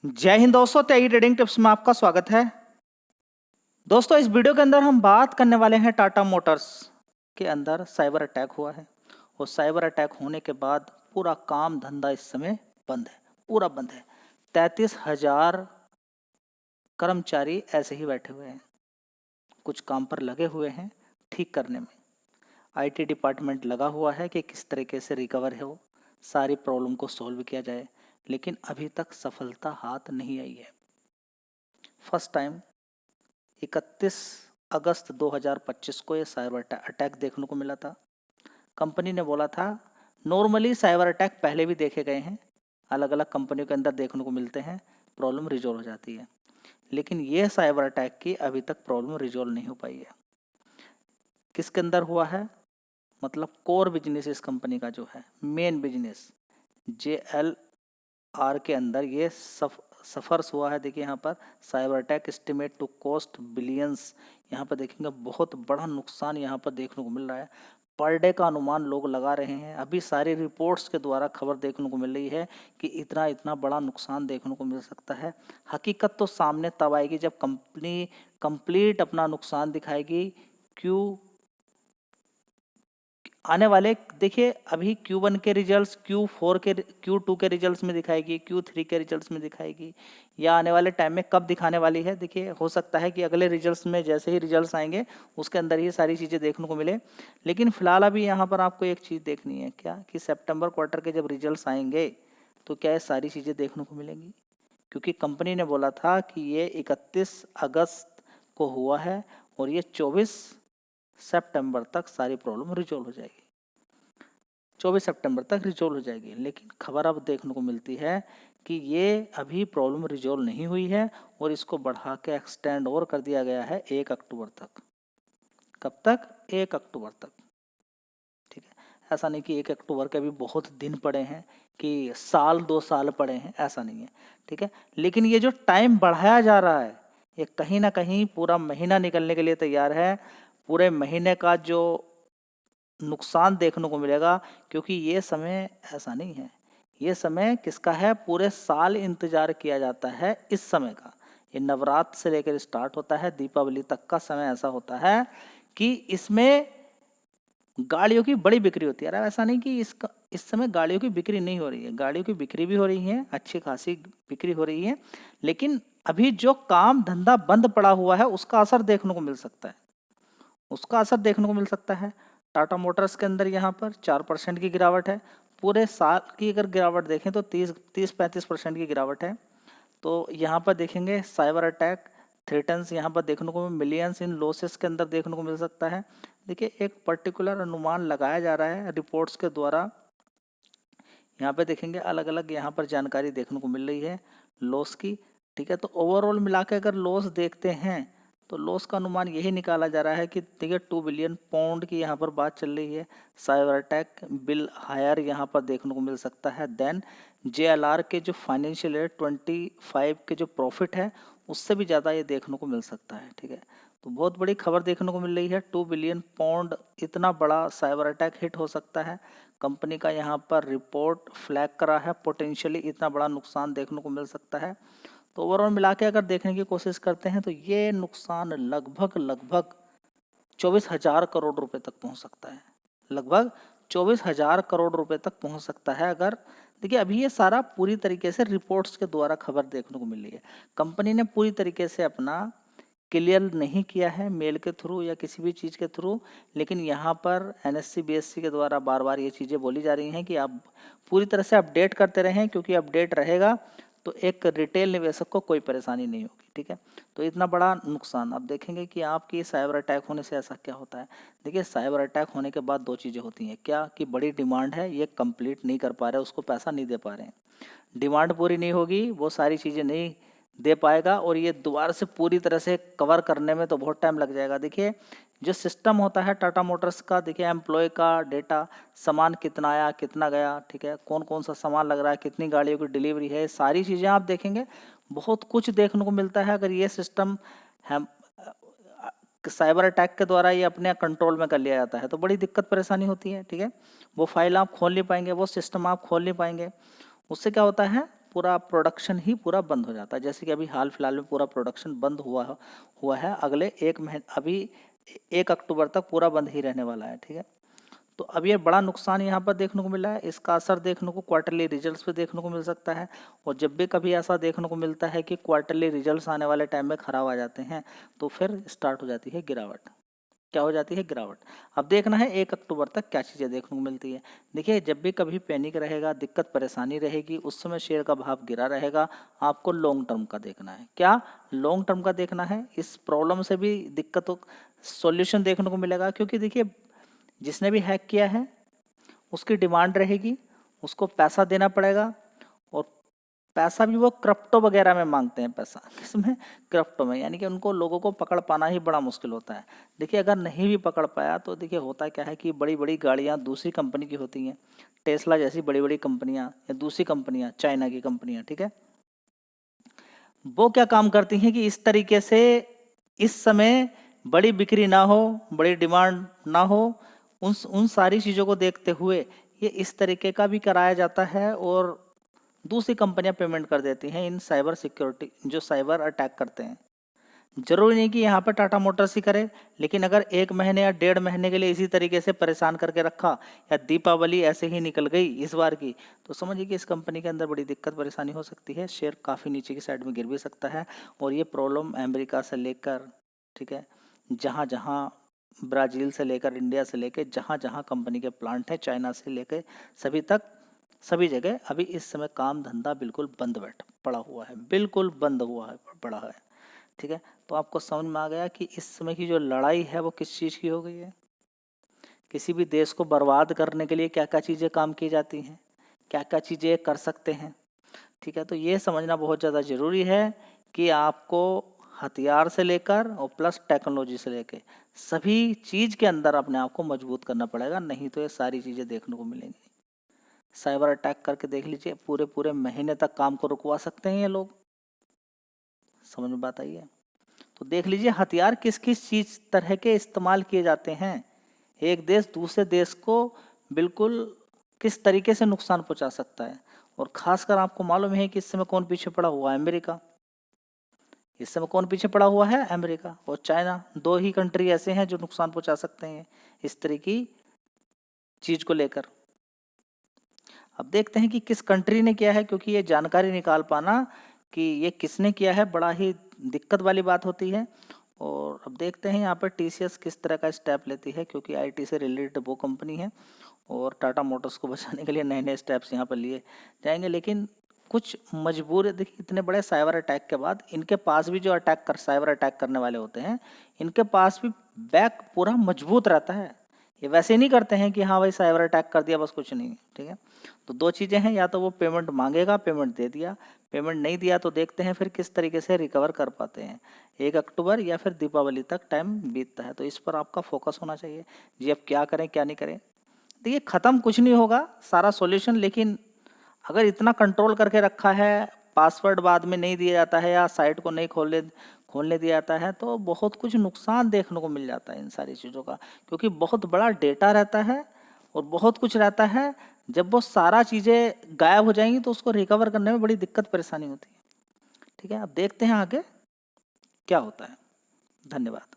जय हिंद दोस्तों, तेई ट्रेडिंग टिप्स में आपका स्वागत है। दोस्तों, इस वीडियो के अंदर हम बात करने वाले हैं टाटा मोटर्स के अंदर साइबर अटैक हुआ है और साइबर अटैक होने के बाद पूरा काम धंधा इस समय बंद है, पूरा बंद है। 33,000 कर्मचारी ऐसे ही बैठे हुए हैं, कुछ काम पर लगे हुए हैं ठीक करने में। आईटी डिपार्टमेंट लगा हुआ है कि किस तरीके से रिकवर हो, सारी प्रॉब्लम को सॉल्व किया जाए, लेकिन अभी तक सफलता हाथ नहीं आई है। फर्स्ट टाइम 31 अगस्त 2025 को ये साइबर अटैक देखने को मिला था। कंपनी ने बोला था नॉर्मली साइबर अटैक पहले भी देखे गए हैं, अलग अलग कंपनियों के अंदर देखने को मिलते हैं, प्रॉब्लम रिजॉल्व हो जाती है, लेकिन ये साइबर अटैक की अभी तक प्रॉब्लम रिजॉल्व नहीं हो पाई है। किसके अंदर हुआ है? मतलब कोर बिजनेस इस कंपनी का जो है, मेन बिजनेस JLR के अंदर ये सफर्स हुआ है। देखिए यहाँ पर cyber attack estimate to cost billions, यहाँ पर देखेंगे बहुत बड़ा नुकसान यहाँ पर देखने को मिल रहा है। पर डे का अनुमान लोग लगा रहे हैं, अभी सारी रिपोर्ट्स के द्वारा खबर देखने को मिल रही है कि इतना इतना बड़ा नुकसान देखने को मिल सकता है। हकीकत तो सामने तब आएगी जब कंपनी कंप्लीट अपना नुकसान दिखाएगी। क्यों आने वाले देखिए, अभी Q1 के रिजल्ट्स Q4 के Q2 के रिजल्ट्स में दिखाएगी, Q3 के रिजल्ट्स में दिखाएगी, या आने वाले टाइम में कब दिखाने वाली है। देखिए, हो सकता है कि अगले रिजल्ट्स में जैसे ही रिजल्ट्स आएंगे उसके अंदर ये सारी चीज़ें देखने को मिले। लेकिन फिलहाल अभी यहाँ पर आपको एक चीज़ देखनी है, क्या कि सितंबर क्वार्टर के जब रिजल्ट्स आएंगे तो क्या ये सारी चीज़ें देखने को मिलेंगी, क्योंकि कंपनी ने बोला था कि ये 31 अगस्त को हुआ है और ये 24 सितंबर तक सारी प्रॉब्लम रिजॉल्व हो जाएगी, 24 सितंबर तक रिजॉल्व हो जाएगी। लेकिन खबर अब देखने को मिलती है कि ये अभी प्रॉब्लम रिजॉल्व नहीं हुई है और इसको बढ़ा के एक्सटेंड और कर दिया गया है 1 अक्टूबर तक। कब तक? 1 अक्टूबर तक। ठीक है, ऐसा नहीं कि 1 अक्टूबर के भी बहुत दिन पड़े हैं, कि साल 2 साल पड़े हैं, ऐसा नहीं है। ठीक है, लेकिन ये जो टाइम बढ़ाया जा रहा है, ये कहीं ना कहीं पूरा महीना निकलने के लिए तैयार है। पूरे महीने का जो नुकसान देखने को मिलेगा, क्योंकि ये समय ऐसा नहीं है, ये समय किसका है? पूरे साल इंतजार किया जाता है इस समय का। ये नवरात्र से लेकर स्टार्ट होता है, दीपावली तक का समय ऐसा होता है कि इसमें गाड़ियों की बड़ी बिक्री होती है। अरे ऐसा नहीं कि इस समय गाड़ियों की बिक्री नहीं हो रही है, गाड़ियों की बिक्री भी हो रही है, अच्छी खासी बिक्री हो रही है, लेकिन अभी जो काम धंधा बंद पड़ा हुआ है उसका असर देखने को मिल सकता है, उसका असर देखने को मिल सकता है। टाटा मोटर्स के अंदर यहाँ पर 4% की गिरावट है। पूरे साल की अगर गिरावट देखें तो 30-35% की गिरावट है। तो यहाँ पर देखेंगे साइबर अटैक थ्रेटन्स, यहाँ पर देखने को मिलियंस इन लॉसेस के अंदर देखने को मिल सकता है। देखिए, एक पर्टिकुलर अनुमान लगाया जा रहा है रिपोर्ट्स के द्वारा। यहाँ पे देखेंगे अलग अलग यहाँ पर जानकारी देखने को मिल रही है लॉस की। ठीक है, तो ओवरऑल मिला के अगर लॉस देखते हैं तो लॉस का अनुमान यही निकाला जा रहा है कि देखिए 2 बिलियन पाउंड की यहाँ पर बात चल रही है। साइबर अटैक बिल हायर यहाँ पर देखने को मिल सकता है। देन JLR के जो फाइनेंशियल ईयर 25 के जो प्रॉफिट है उससे भी ज़्यादा ये देखने को मिल सकता है। ठीक है, तो बहुत बड़ी खबर देखने को मिल रही है। 2 बिलियन पाउंड, इतना बड़ा साइबर अटैक हिट हो सकता है। कंपनी का यहाँ पर रिपोर्ट फ्लैग करा है, पोटेंशियली इतना बड़ा नुकसान देखने को मिल सकता है। तो ओवरऑल मिला के अगर देखने की कोशिश करते हैं तो ये नुकसान लगभग 24,000 करोड़ रुपए तक पहुंच सकता है, लगभग 24,000 करोड़ रुपए तक पहुंच सकता है। अगर देखिए, अभी ये सारा पूरी तरीके से रिपोर्ट्स के द्वारा खबर देखने को मिल रही है। कंपनी ने पूरी तरीके से अपना क्लियर नहीं किया है मेल के थ्रू या किसी भी चीज़ के थ्रू, लेकिन यहाँ पर NSE BSE के द्वारा बार बार ये चीज़ें बोली जा रही हैं कि आप पूरी तरह से अपडेट करते रहें, क्योंकि अपडेट रहेगा तो एक रिटेल निवेशक को कोई परेशानी नहीं होगी। ठीक है, तो इतना बड़ा नुकसान अब देखेंगे कि आपकी साइबर अटैक होने से ऐसा क्या होता है। देखिए, साइबर अटैक होने के बाद 2 चीज़ें होती हैं, क्या कि बड़ी डिमांड है, ये कंप्लीट नहीं कर पा रहे, उसको पैसा नहीं दे पा रहे हैं, डिमांड पूरी नहीं होगी, वो सारी चीज़ें नहीं दे पाएगा और ये दोबारा से पूरी तरह से कवर करने में तो बहुत टाइम लग जाएगा। देखिए, जो सिस्टम होता है टाटा मोटर्स का, देखिए एम्प्लॉय का डेटा, सामान कितना आया कितना गया, ठीक है, कौन कौन सा सामान लग रहा है, कितनी गाड़ियों की डिलीवरी है, सारी चीज़ें आप देखेंगे, बहुत कुछ देखने को मिलता है। अगर ये सिस्टम हम साइबर अटैक के द्वारा ये अपने कंट्रोल में कर लिया जाता है तो बड़ी दिक्कत परेशानी होती है। ठीक है, वो फाइल आप खोल नहीं पाएंगे, वो सिस्टम आप खोल नहीं पाएंगे, उससे क्या होता है पूरा प्रोडक्शन ही पूरा बंद हो जाता है। जैसे कि अभी हाल फिलहाल में पूरा प्रोडक्शन बंद हुआ है, अगले 1 महीने अभी 1 अक्टूबर तक पूरा बंद ही रहने वाला है, ठीक है। तो अब ये बड़ा नुकसान यहाँ पर देखने को मिला है। इसका असर देखने को क्वार्टरली रिजल्ट्स पे देखने को मिल सकता है। और जब भी कभी ऐसा देखने को मिलता है कि क्वार्टरली रिजल्ट्स आने वाले टाइम में खराब आ जाते हैं, तो फिर स्टार्ट हो जाती है गिरावट। क्या हो जाती है? गिरावट। अब देखना है 1 अक्टूबर तक क्या चीज़ें देखने को मिलती है। देखिए, जब भी कभी पैनिक रहेगा, दिक्कत परेशानी रहेगी, उस समय शेयर का भाव गिरा रहेगा। आपको लॉन्ग टर्म का देखना है। क्या लॉन्ग टर्म का देखना है? इस प्रॉब्लम से भी दिक्कतों सॉल्यूशन देखने को मिलेगा, क्योंकि देखिए जिसने भी हैक किया है उसकी डिमांड रहेगी, उसको पैसा देना पड़ेगा। और पैसा भी वो क्रिप्टो वगैरह में मांगते हैं। पैसा किसमें? क्रिप्टो में। यानी कि उनको लोगों को पकड़ पाना ही बड़ा मुश्किल होता है। देखिए, अगर नहीं भी पकड़ पाया तो देखिए होता क्या है कि बड़ी बड़ी गाड़ियां दूसरी कंपनी की होती हैं, टेस्ला जैसी बड़ी बड़ी कंपनियां या दूसरी कंपनियां, चाइना की कंपनियां, ठीक है। वो क्या काम करती हैं कि इस तरीके से इस समय बड़ी बिक्री ना हो, बड़ी डिमांड ना हो, उन सारी चीज़ों को देखते हुए ये इस तरीके का भी कराया जाता है। और दूसरी कंपनियां पेमेंट कर देती हैं इन साइबर सिक्योरिटी, जो साइबर अटैक करते हैं। जरूरी नहीं कि यहाँ पर टाटा मोटर्स ही करे, लेकिन अगर 1 महीने या 1.5 महीने के लिए इसी तरीके से परेशान करके रखा, या दीपावली ऐसे ही निकल गई इस बार की, तो समझिए कि इस कंपनी के अंदर बड़ी दिक्कत परेशानी हो सकती है। शेयर काफ़ी नीचे की साइड में गिर भी सकता है। और ये प्रॉब्लम अमेरिका से लेकर, ठीक है, जहाँ जहाँ ब्राज़ील से लेकर, इंडिया से लेकर, जहाँ जहाँ कंपनी के प्लांट हैं, चाइना से लेकर सभी तक, सभी जगह अभी इस समय काम धंधा बिल्कुल बंद पड़ा हुआ है, बिल्कुल बंद हुआ है, पड़ा है, ठीक है। तो आपको समझ में आ गया कि इस समय की जो लड़ाई है वो किस चीज़ की हो गई है। किसी भी देश को बर्बाद करने के लिए क्या क्या चीज़ें काम की जाती हैं, क्या क्या चीज़ें कर सकते हैं, ठीक है। तो ये समझना बहुत ज़्यादा ज़रूरी है कि आपको हथियार से लेकर और प्लस टेक्नोलॉजी से लेकर सभी चीज़ के अंदर अपने आप को मजबूत करना पड़ेगा, नहीं तो ये सारी चीज़ें देखने को मिलेंगी। साइबर अटैक करके देख लीजिए, पूरे पूरे महीने तक काम को रुकवा सकते हैं ये लोग। समझ में बात आई है? तो देख लीजिए हथियार किस किस चीज तरह के इस्तेमाल किए जाते हैं। एक देश दूसरे देश को बिल्कुल किस तरीके से नुकसान पहुंचा सकता है। और खासकर आपको मालूम है कि इस समय कौन पीछे पड़ा हुआ है? अमेरिका। इस समय कौन पीछे पड़ा हुआ है? अमेरिका और चाइना। 2 ही कंट्री ऐसे हैं जो नुकसान पहुंचा सकते हैं इस तरह की चीज को लेकर। अब देखते हैं कि किस कंट्री ने किया है, क्योंकि ये जानकारी निकाल पाना कि ये किसने किया है बड़ा ही दिक्कत वाली बात होती है। और अब देखते हैं यहाँ पर टीसीएस किस तरह का स्टेप लेती है, क्योंकि आईटी से रिलेटेड वो कंपनी है और टाटा मोटर्स को बचाने के लिए नए नए स्टेप्स यहाँ पर लिए जाएंगे। लेकिन कुछ मजबूर, देखिए इतने बड़े साइबर अटैक के बाद इनके पास भी जो साइबर अटैक करने वाले होते हैं, इनके पास भी बैक पूरा मजबूत रहता है। ये वैसे नहीं करते हैं कि हाँ भाई साइबर अटैक कर दिया बस, कुछ नहीं, ठीक है। तो 2 चीज़ें हैं, या तो वो पेमेंट मांगेगा, पेमेंट दे दिया, पेमेंट नहीं दिया तो देखते हैं फिर किस तरीके से रिकवर कर पाते हैं। 1 अक्टूबर या फिर दीपावली तक टाइम बीतता है, तो इस पर आपका फोकस होना चाहिए जी। अब क्या करें क्या नहीं करें, देखिए ख़त्म कुछ नहीं होगा सारा सॉल्यूशन, लेकिन अगर इतना कंट्रोल करके रखा है, पासवर्ड बाद में नहीं दिया जाता है या साइट को नहीं खोलने दिया जाता है, तो बहुत कुछ नुकसान देखने को मिल जाता है इन सारी चीज़ों का। क्योंकि बहुत बड़ा डेटा रहता है और बहुत कुछ रहता है। जब वो सारा चीज़ें गायब हो जाएंगी तो उसको रिकवर करने में बड़ी दिक्कत परेशानी होती है, ठीक है। अब देखते हैं आगे क्या होता है। धन्यवाद।